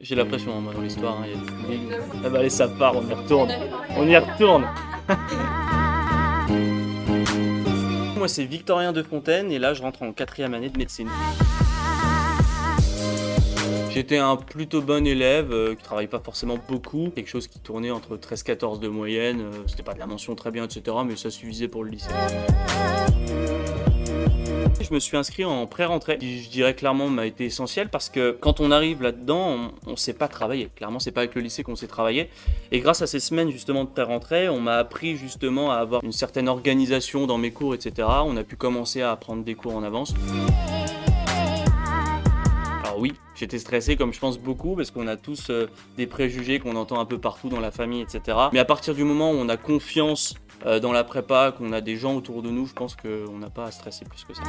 J'ai la pression, hein, moi, dans l'histoire, hein, il y a du public. Ah bah allez, ça part, on y retourne. On y retourne. Moi, c'est Victorien de Fontaine et là, je rentre en 4e année de médecine. J'étais un plutôt bon élève, qui travaillait pas forcément beaucoup, quelque chose qui tournait entre 13-14 de moyenne, c'était pas de la mention très bien, etc., mais ça suffisait pour le lycée. Je me suis inscrit en pré-rentrée, qui je dirais clairement m'a été essentiel parce que quand on arrive là-dedans, on sait pas travailler. Clairement, c'est pas avec le lycée qu'on sait travailler. Et grâce à ces semaines justement de pré-rentrée, on m'a appris justement à avoir une certaine organisation dans mes cours, etc. On a pu commencer à prendre des cours en avance. Alors oui, j'étais stressé comme je pense beaucoup parce qu'on a tous des préjugés qu'on entend un peu partout dans la famille, etc. Mais à partir du moment où on a confiance dans la prépa, qu'on a des gens autour de nous, je pense qu'on n'a pas à stresser plus que ça.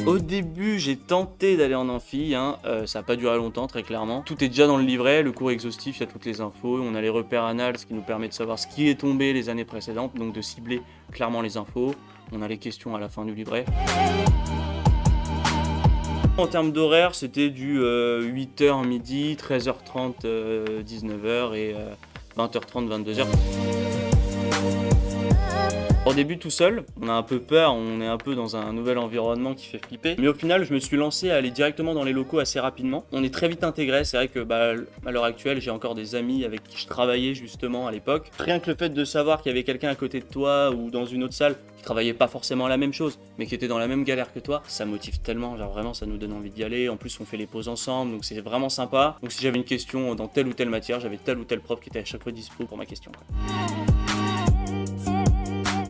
Au début, j'ai tenté d'aller en amphi, hein. Ça n'a pas duré longtemps, très clairement. Tout est déjà dans le livret, le cours exhaustif, il y a toutes les infos. On a les repères annales, ce qui nous permet de savoir ce qui est tombé les années précédentes, donc de cibler clairement les infos. On a les questions à la fin du livret. En termes d'horaire, c'était du 8h midi, 13h30, 19h et 20h30, 22h. Au début tout seul, on a un peu peur, on est un peu dans un nouvel environnement qui fait flipper. Mais au final, je me suis lancé à aller directement dans les locaux assez rapidement. On est très vite intégré, c'est vrai que à l'heure actuelle, j'ai encore des amis avec qui je travaillais justement à l'époque. Rien que le fait de savoir qu'il y avait quelqu'un à côté de toi ou dans une autre salle qui travaillait pas forcément la même chose, mais qui était dans la même galère que toi, ça motive tellement, genre vraiment ça nous donne envie d'y aller. En plus, on fait les pauses ensemble, donc c'est vraiment sympa. Donc si j'avais une question dans telle ou telle matière, j'avais tel ou tel prof qui était à chaque fois dispo pour ma question, quoi.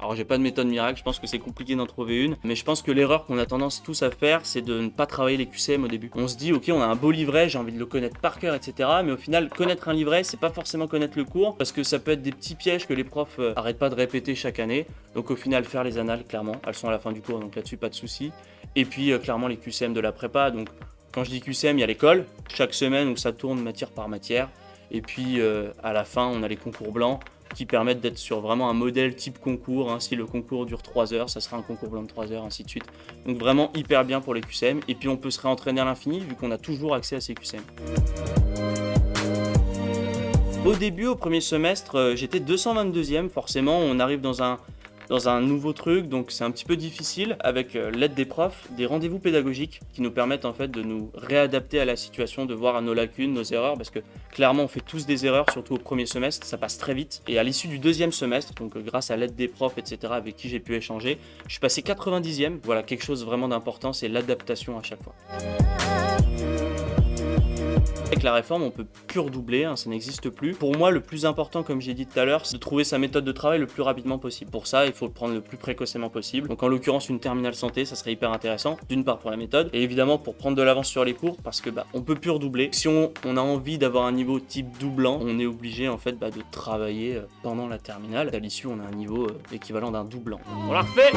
Alors j'ai pas de méthode miracle, je pense que c'est compliqué d'en trouver une, mais je pense que l'erreur qu'on a tendance tous à faire, c'est de ne pas travailler les QCM au début. On se dit ok, on a un beau livret, j'ai envie de le connaître par cœur, etc. Mais au final, connaître un livret, c'est pas forcément connaître le cours, parce que ça peut être des petits pièges que les profs arrêtent pas de répéter chaque année. Donc au final, faire les annales, clairement, elles sont à la fin du cours, donc là-dessus pas de souci. Et puis clairement les QCM de la prépa, donc quand je dis QCM, il y a l'école, chaque semaine où ça tourne matière par matière. Et puis à la fin, on a les concours blancs qui permettent d'être sur vraiment un modèle type concours, hein. Si le concours dure 3 heures, ça sera un concours blanc de 3 heures, ainsi de suite. Donc vraiment hyper bien pour les QCM. Et puis on peut se réentraîner à l'infini vu qu'on a toujours accès à ces QCM. Au début, au premier semestre, j'étais 222e. Forcément, on arrive dans un nouveau truc, donc c'est un petit peu difficile avec l'aide des profs, des rendez-vous pédagogiques qui nous permettent en fait de nous réadapter à la situation, de voir à nos lacunes, nos erreurs, parce que clairement on fait tous des erreurs, surtout au premier semestre, ça passe très vite. Et à l'issue du deuxième semestre, donc grâce à l'aide des profs, etc., avec qui j'ai pu échanger, je suis passé 90e. Voilà, quelque chose vraiment d'important, c'est l'adaptation à chaque fois. Avec la réforme, on peut plus redoubler, hein, ça n'existe plus. Pour moi, le plus important, comme j'ai dit tout à l'heure, c'est de trouver sa méthode de travail le plus rapidement possible. Pour ça, il faut le prendre le plus précocement possible. Donc en l'occurrence, une terminale santé, ça serait hyper intéressant. D'une part pour la méthode, et évidemment pour prendre de l'avance sur les cours, parce que on peut plus redoubler. Si on a envie d'avoir un niveau type doublant, on est obligé en fait de travailler pendant la terminale. À l'issue, on a un niveau équivalent d'un doublant. On la refait.